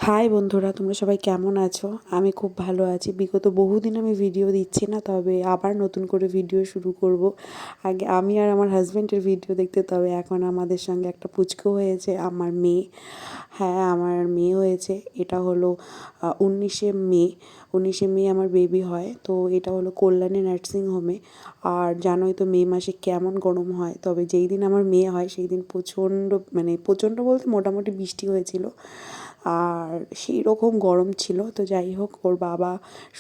High বন্ধুরা, তোমরা সবাই কেমন আছো? আমি খুব ভালো আছি। বিগত বহুদিন আমি ভিডিও দিচ্ছি না, তবে আবার নতুন করে ভিডিও শুরু করব। আগে আমি আর আমার হাজব্যান্ডের ভিডিও দেখতে, তবে এখন আমাদের সঙ্গে একটা পুচকু হয়েছে, আমার মেয়ে। হ্যাঁ, আমার মেয়ে হয়েছে। এটা হলো 19শে মে। 19শে মে আমার বেবি হয়। তো এটা হলো কল্যাণী নার্সিং হোমে। আর জানোই তো মে মাসে কেমন গরম হয়। তবে যেই দিন আমার মেয়ে হয় সেই দিন প্রচণ্ড, মানে প্রচণ্ড বলতে মোটামুটি বৃষ্টি হয়েছিল। আর সেই রকম গরম ছিল। তো যাই হোক, ওর বাবা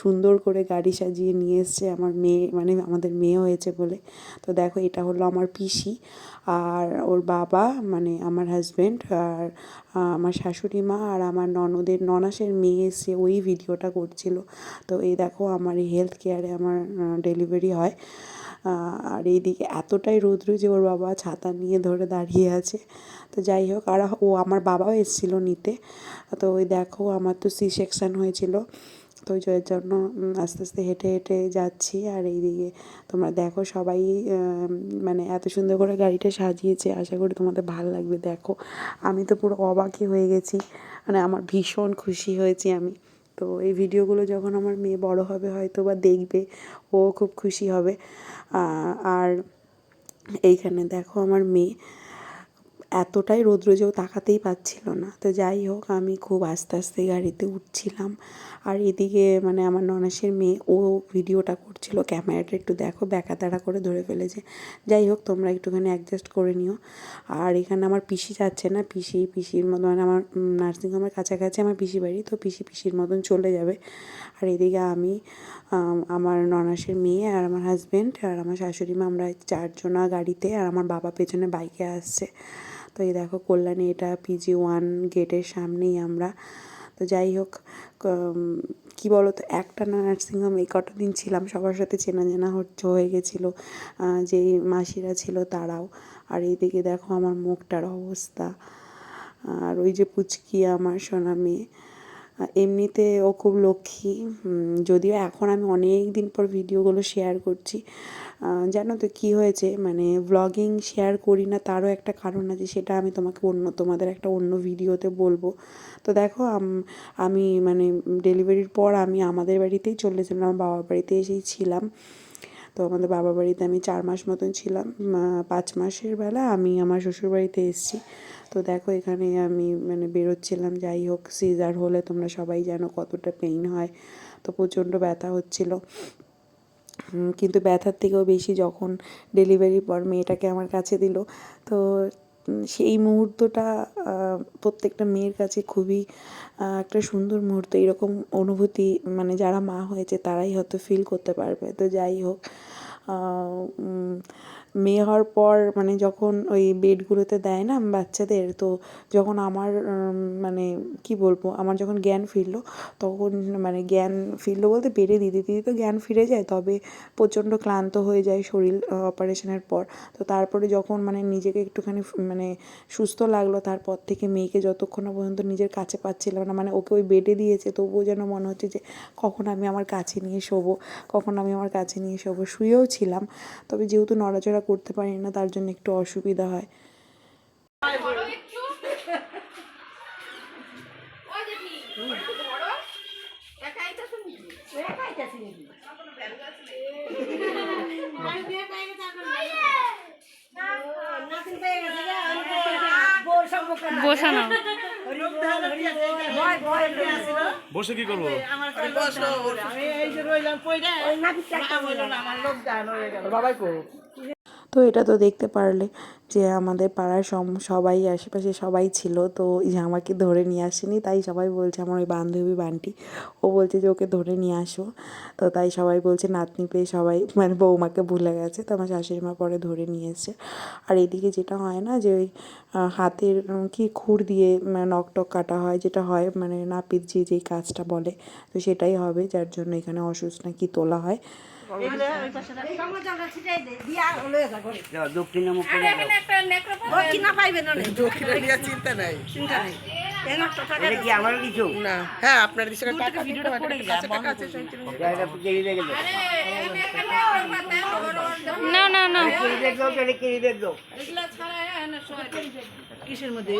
সুন্দর করে গাড়ি সাজিয়ে নিয়ে এসছে আমার মেয়ে, মানে আমাদের মেয়ে হয়েছে বলে। তো দেখো, এটা হলো আমার পিসি আর ওর বাবা, মানে আমার হাজব্যান্ড, আর আমার শাশুড়ি মা আর আমার ননদের ননাসের মেয়ে এসে ওই ভিডিওটা করছিল। তো এই দেখো, আমার এই হেলথ কেয়ারে আমার ডেলিভারি হয়। আর এইদিকে এতটাই রৌদ্র যে ওর বাবা ছাতা নিয়ে ধরে দাঁড়িয়ে আছে। তো যাই হোক, আর ও আমার বাবাও এসেছিলো নিতে। তো ওই দেখো, আমার তো সি সেকশান হয়েছিল। তো ওই জন্য আস্তে আস্তে হেঁটে হেঁটে যাচ্ছি। আর এইদিকে তোমরা দেখো, সবাই মানে এত সুন্দর করে গাড়িটা সাজিয়েছে। আশা করি তোমাদের ভালো লাগবে। দেখো, আমি তো পুরো অবাকই হয়ে গেছি, মানে আমার ভীষণ খুশি হয়েছি আমি। তো এই ভিডিওগুলো যখন আমার মেয়ে বড় হবে হয়তো বা দেখবে, ও খুব খুশি হবে। আর এইখানে দেখো, আমার মেয়ে এতটাই রৌদ্র যে ও তাকাতেই পাচ্ছিল না। তো যাই হোক, আমি খুব আস্তে আস্তে গাড়িতে উঠছিলাম। আর এদিকে মানে আমার ননাসের মেয়ে, ও ভিডিওটা করছিল। ক্যামেরাটা একটু দেখো, ব্যাকাতাড়া করে ধরে ফেলেছে। যাই হোক, তোমরা একটুখানি অ্যাডজাস্ট করে নিও। আর এখানে আমার পিসি যাচ্ছে না, পিসির মতো, মানে আমার নার্সিংহোমের কাছাকাছি আমার পিসি বাড়ি, তো পিসির মতন চলে যাবে। আর এদিকে আমি, আমার ননাসের মেয়ে আর আমার হাজব্যান্ড আর আমার শাশুড়ি মা, আমরা 4জনা গাড়িতে, আর আমার বাবা পেছনে বাইকে আসছে। তো এই দেখো, কল্যাণী, এটা PG-1 গেটের সামনেই আমরা। তো যাই হোক, কী বলো তো, একটা নার্সিংহোম এই কটা দিন ছিলাম, সবার সাথে চেনা জানা হয়ে গেছিলো। যেই মাসিরা ছিল তারাও। আর এইদিকে দেখো আমার মুখটার অবস্থা। আর ওই যে পুচকি আমার সোনা মেয়ে, এমনিতে ও খুব লক্ষ্মী। যদিও এখন আমি অনেক দিন পর ভিডিওগুলো শেয়ার করছি। জানো তো কী হয়েছে, মানে ভ্লগিং শেয়ার করি না, তারও একটা কারণ আছে। সেটা আমি তোমাদের একটা অন্য ভিডিওতে বলবো। তো দেখো, আমি মানে ডেলিভারির পর আমি আমাদের বাড়িতেই চলেছিলাম, আমার বাবার বাড়িতে এসেই ছিলাম। তো আমাদের বাবার বাড়িতে আমি 4 মাস মতন ছিলাম। 5 মাসের বেলা আমি আমার শ্বশুরবাড়িতে এসেছি। তো দেখো, এখানে আমি মানে বেরোচ্ছিলাম। যাই হোক, সিজার হলে তোমরা সবাই জানো কতটা পেইন হয়। তো প্রচণ্ড ব্যথা হচ্ছিল। কিন্তু ব্যথার থেকেও বেশি যখন ডেলিভারির পর মেয়েটাকে আমার কাছে দিল, তো সেই মুহূর্তটা প্রত্যেকটা মেয়ের কাছে খুবই একটা সুন্দর মুহূর্ত। এরকম অনুভূতি মানে যারা মা হয়েছে তারাই হয়তো ফিল করতে পারবে। তো যাই হোক, মেয়ে হওয়ার পর মানে যখন ওই বেডগুলোতে দেয় না বাচ্চাদের, তো যখন আমার মানে কি বলবো, আমার যখন জ্ঞান ফিরলো, তখন মানে জ্ঞান ফিরলো বলতে বেডে দিতে দিতে তো জ্ঞান ফিরে যায়, তবে প্রচণ্ড ক্লান্ত হয়ে যায় শরীর অপারেশনের পর। তো তারপরে যখন মানে নিজেকে একটুখানি মানে সুস্থ লাগলো, তারপর থেকে মেয়েকে যতক্ষণ না পর্যন্ত নিজের কাছে পাচ্ছিলাম না, মানে ওকে ওই বেডে দিয়েছে, তবুও যেন মনে হচ্ছে যে কখন আমি আমার কাছে নিয়ে শোবো, কখন আমি আমার কাছে নিয়ে শোবো। শুয়েও ছিলাম, তবে যেহেতু নড়াচড়া করতে পারি না, তার জন্য একটু অসুবিধা হয়। বসানো বসে কি করবো? বাবাই করুক। তো এটা তো দেখতে পারলে যে আমাদের পাড়ার সবাই, আশেপাশে সবাই ছিল। তো এই যে আমাকে ধরে নিয়ে আসেনি, তাই সবাই বলছে, আমার ওই বান্ধবী বান্টি, ও বলছে যে ওকে ধরে নিয়ে আসো। তো তাই সবাই বলছে নাতনি পেয়ে সবাই মানে বৌমাকে ভুলে গেছে। তো আমার শাশুড়ি মা পরে ধরে নিয়ে এসছে। আর এদিকে যেটা হয় না, যে ওই হাতের কি খুর দিয়ে নখ টক কাটা হয়, যেটা হয় মানে নাপিত যেই কাজটা বলে, তো সেটাই হবে, যার জন্য এখানে অসুস্থ নাকি তোলা হয়। চিন্তা নাই। এটা কি আমার কিছু না হ্যাঁ আপনার দিকে টাকা ভিডিওটা পড়ে গেছে টাকা আছে এটা কেড়ে দিয়ে গেল না না না কেড়ে দেখো কেড়ে কেড়ে দেখো কিসের মধ্যে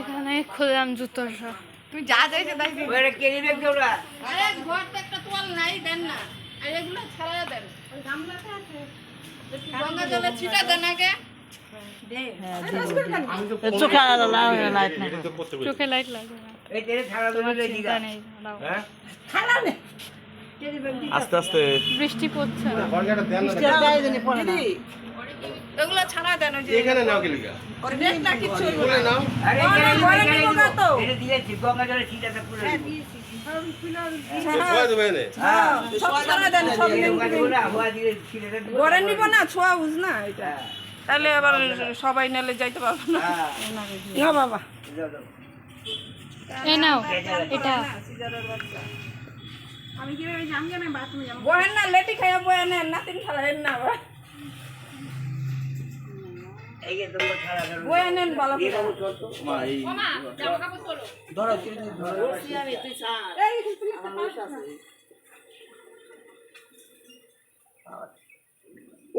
এখানে খুললাম জুতোর সব। তুমি যা চাইছে তাই দিও। ওরা কেড়ে দেখো ওরা আরে ঘর তো একটা তোয়াল নাই দেন না আর এগুলো ছাড়া দেন ওই গামলাতে আছে গঙ্গা জলে ছিটা দেন আগে চোখে লাইট না চোখে লাইট লাগবে না, এই কেড়ে ছাড়া দেবে রেডি চিন্তা নেই, দাঁড়াও। হ্যাঁ আস্তে আস্তে বৃষ্টি পড়ছে না। দিদি এগুলো ছাড়া দেন ওই যে এখানে নাও কি লিখা দেখ না কিছু বলে নাও আরে কেড়ে দিয়েছি গঙ্গা জলে ছিটাতে পুরো ছয় দেবে এনে হ্যাঁ সব ছাড়া দেন সব গঙ্গা জলে হাওয়া দিয়ে ছিটাতে ঘরে নিব না ছোয়া বুঝ না এটা তাহলে আবার সবাই নেলে যাইতে পারবো না না বাবা এই নাও এটা আমি কিভাবে জাম জানা বাথরুমে যাব বহেন না লেটি খাইয়া বহেন না নাতিন খেলাহেন না আবার এই যে তোমরা ছাড়া দেন বহেন ভালো করে মামা জামা কাপড় তোলো ধরো তুমি ধরো এই আমার লোক আছে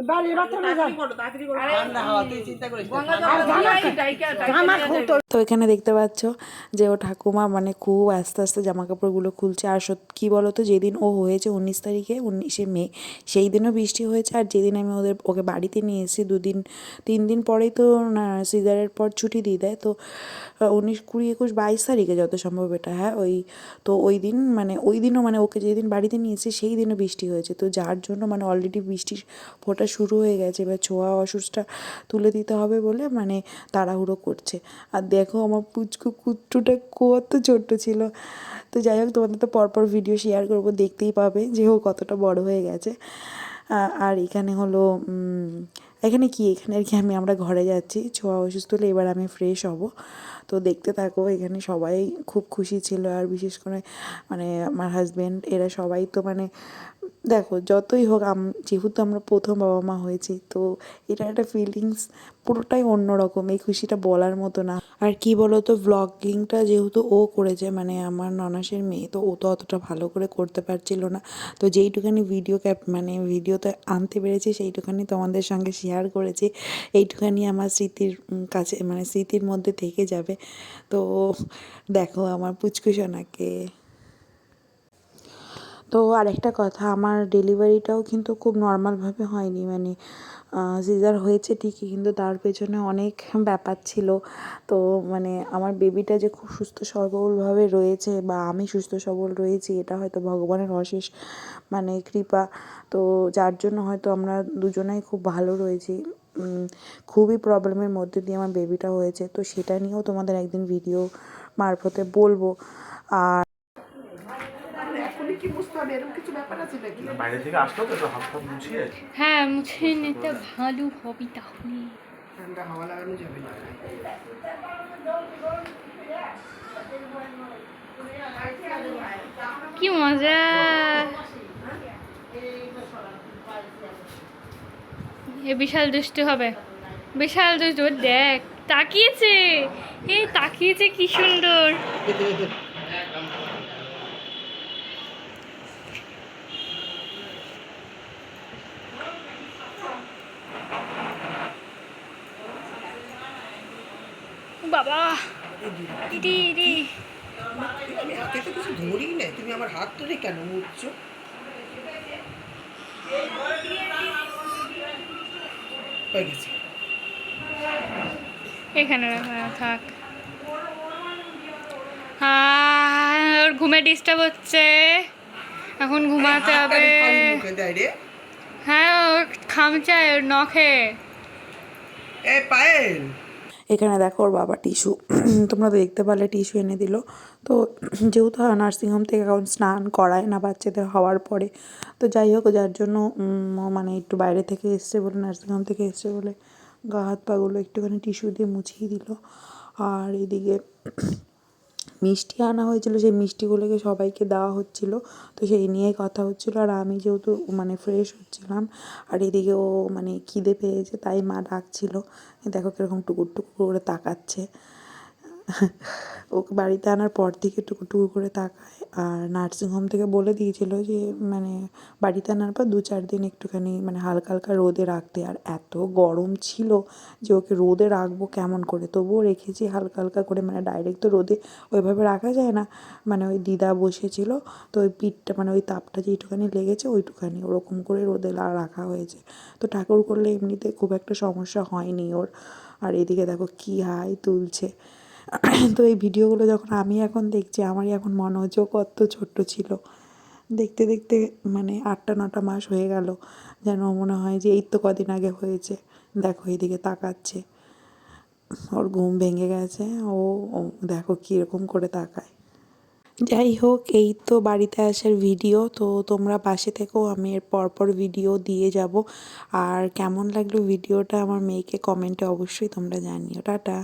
বাড়ির বাথরুমে যাও তাড়াতাড়ি করো ঠান্ডা হাওয়া তুই চিন্তা করিস গঙ্গা জল ডাইকা জামা খুলতো তো এখানে দেখতে পাচ্ছ যে ও ঠাকুমা মানে খুব আস্তে আস্তে জামা কাপড়গুলো খুলছে। আর কী বলো তো, যেদিন ও হয়েছে 19 তারিখে 19শে মে, সেই দিনও বৃষ্টি হয়েছে। আর যেদিন আমি ওকে বাড়িতে নিয়ে এসেছি 2-3 দিন পরেই তো সিজারের পর ছুটি দিয়ে দেয়, তো 19, 20, 21, 22 তারিখে যত সম্ভব এটা, হ্যাঁ ওই দিন মানে ওই দিনও মানে ওকে যেদিন বাড়িতে নিয়ে এসেছি সেই দিনও বৃষ্টি হয়েছে। তো যার জন্য মানে অলরেডি বৃষ্টির ফোঁটা শুরু হয়ে গেছে। এবার ছোঁয়া অসুচটা তুলে দিতে হবে বলে মানে তাড়াহুড়ো করছে। আর দেখো আমার পুচকু কুট্টুটা কত ছোট্ট ছিল। তো যাই হোক, তোমাদের তো পরপর ভিডিও শেয়ার করবো, দেখতেই পাবে যে ও কতটা বড় হয়ে গেছে। আর এখানে হলো এখানে আর কি আমরা ঘরে যাচ্ছি, ছোঁয়া অসুস্থ হলে এবার আমি ফ্রেশ হব। তো দেখতে থাকো, এখানে সবাই খুব খুশি ছিল। আর বিশেষ করে মানে আমার হাজব্যান্ড, এরা সবাই তো মানে দেখো যতই হোক যেহেতু আমরা প্রথম বাবা মা হয়েছি, তো এটা একটা ফিলিংস পুরোটাই অন্যরকম, এই খুশিটা বলার মতো না। আর কি বলো তো, ব্লগিংটা যেহেতু ও করেছে মানে আমার ননাসের মেয়ে, তো ও তো অতটা ভালো করে করতে পারছিল না। তো যেইটুখানি ভিডিওতে আনতে পেরেছি সেইটুখানি তোমাদের সঙ্গে শেয়ার করেছি। এইটুখানি আমার স্মৃতির কাছে মানে স্মৃতির মধ্যে থেকে যাবে। তো দেখো আমার পুচকু সোনাকে। তো আরেকটা কথা, আমার ডেলিভারিটাও কিন্তু খুব নর্মালভাবে হয়নি, মানে সিজার হয়েছে ঠিকই, কিন্তু তার পেছনে অনেক ব্যাপার ছিল। তো মানে আমার বেবিটা যে খুব সুস্থ সবলভাবে রয়েছে বা আমি সুস্থ সবল রয়েছি, এটা হয়তো ভগবানের অশেষ মানে কৃপা। তো যার জন্য হয়তো আমরা দুজনাই খুব ভালো রয়েছি। খুবই প্রবলেমের মধ্যে দিয়ে আমার বেবিটা হয়েছে, তো সেটা নিয়েও তোমাদের একদিন ভিডিও মারফতে বলবো। আর কি বুঝতে হবে এরকম কিছু ব্যাপার আছে নাকি বাইরে থেকে আসলো তো একটু হাত ফাত মুছিয়ে হ্যাঁ মুছে নিতে ভালো হবে তাহলে। ঠান্ডা হাওয়া লাগানো যাবে না কি মজা, এ বিশাল দুষ্টু হবে, বিশাল দুষ্টু। দেখ তাকিয়েছে কি সুন্দর। বাবা দিদি আমি হাতে তো কিছু ধরি না, তুমি আমার হাত ধরে কেন মুছছো? হয়ে গেছে এখানে থাক। ওর ঘুমে ডিস্টার্ব হচ্ছে, এখন ঘুমাতে হবে। হ্যাঁ ওর খামচায় ওর নখে। এ পায়েল এখানে দেখো ওর বাবা টিস্যু, তোমরা তো দেখতে পারলে টিস্যু এনে দিল। তো যেহেতু নার্সিংহোম থেকে এখন স্নান করায় না বাচ্চাদের হওয়ার পরে, তো যাই হোক যার জন্য মানে একটু বাইরে থেকে এসছে বলে, নার্সিংহোম থেকে এসছে বলে গা হাত পাগুলো একটুখানি টিস্যু দিয়ে মুছিয়ে দিল। আর এদিকে মিষ্টি আনা হয়েছিল, সেই মিষ্টিগুলোকে সবাইকে দেওয়া হচ্ছিল। তো সেই নিয়েই কথা হচ্ছিল। আর আমি যেহেতু মানে ফ্রেশ হচ্ছিলাম, আর এদিকে ও মানে খিদে পেয়েছে, তাই মা ডাকছিল। দেখো কীরকম টুকুর টুকুর করে তাকাচ্ছে। ওকে বাড়িতে আনার পর থেকে টুকু টুকু করে তাকায়। আর নার্সিংহোম থেকে বলে দিয়েছিল যে মানে বাড়িতে আনার পর 2-4 দিন একটুখানি মানে হালকা হালকা রোদে রাখতে। আর এত গরম ছিল যে ওকে রোদে রাখবো কেমন করে, তবুও রেখেছি হালকা হালকা করে, মানে ডাইরেক্ট তো রোদে ওইভাবে রাখা যায় না। মানে ওই দিদা বসেছিল, তো ওই পিঠটা মানে ওই তাপটা যেইটুখানি লেগেছে ওইটুখানি ওরকম করে রোদে রাখা হয়েছে। তো ঠাকুর করলে এমনিতে খুব একটা সমস্যা হয়নি ওর। আর এদিকে দেখো কী হাই তুলছে। তো এই ভিডিওগুলো যখন আমি এখন দেখছি, আমারই এখন মনে হচ্ছে ও কত ছোট্ট ছিল। দেখতে দেখতে মানে 8-9 মাস হয়ে গেল, যেন মনে হয় যে এই তো কদিন আগে হয়েছে। দেখো এইদিকে তাকাচ্ছে, ওর ঘুম ভেঙে গেছে। ও ও দেখো কীরকম করে তাকায়। যাই হোক, এই তো বাড়িতে আসার ভিডিও। তো তোমরা পাশে থেকো, আমি এর পরপর ভিডিও দিয়ে যাব। আর কেমন লাগলো ভিডিওটা আমার মেয়েকে কমেন্টে অবশ্যই তোমরা জানিও। টাটা।